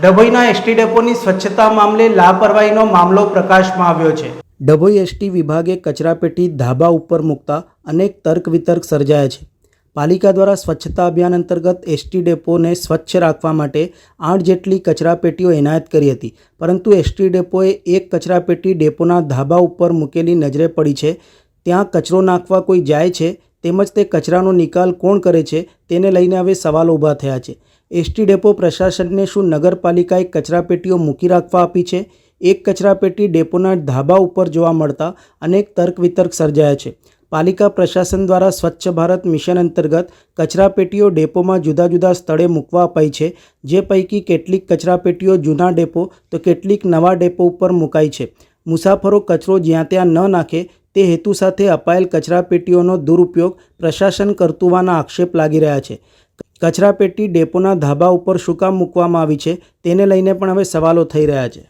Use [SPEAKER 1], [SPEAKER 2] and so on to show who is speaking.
[SPEAKER 1] ડભોઈના ST ડેપોની સ્વચ્છતા મામલે લાપરવાહીનો મામલો પ્રકાશમાં આવ્યો છે। ડભોઈ એસટી વિભાગે કચરાપેટી ધાબા ઉપર મૂકતા અનેક તર્ક વિતર્ક સર્જાયા છે। પાલિકા દ્વારા સ્વચ્છતા અભિયાન અંતર્ગત એસટી ડેપોને સ્વચ્છ રાખવા માટે 8 જેટલી કચરાપેટીઓ એનાયત કરી હતી, પરંતુ એસટી ડેપોએ એક કચરાપેટી ડેપોના ધાબા ઉપર મૂકેલી નજરે પડી છે। ત્યાં કચરો નાખવા કોઈ જાય છે, તેમજ તે કચરાનો નિકાલ કોણ કરે છે તેને લઈને હવે સવાલો ઊભા થયા છે। એસટી ડેપો પ્રશાસનને શું નગરપાલિકાએ કચરાપેટીઓ મૂકી રાખવા આપી છે? એક કચરાપેટી ડેપોના ધાબા ઉપર જોવા મળતા અનેક તર્ક વિતર્ક સર્જાયા છે। પાલિકા પ્રશાસન દ્વારા સ્વચ્છ ભારત મિશન અંતર્ગત કચરાપેટીઓ ડેપોમાં જુદા જુદા સ્થળે મૂકવા અપાઈ છે, જે પૈકી કેટલીક કચરાપેટીઓ જૂના ડેપો તો કેટલીક નવા ડેપો ઉપર મુકાઈ છે। મુસાફરો કચરો જ્યાં ત્યાં ન નાખે તે હેતુ સાથે અપાયેલ કચરાપેટીઓનો દુરુપયોગ પ્રશાસન કરતું હોવાના આક્ષેપ લાગી રહ્યા છે। કચરાપેટી ડેપોના ધાબા ઉપર શું કામ મૂકવામાં આવી છે તેને લઈને પણ હવે સવાલો થઈ રહ્યા છે।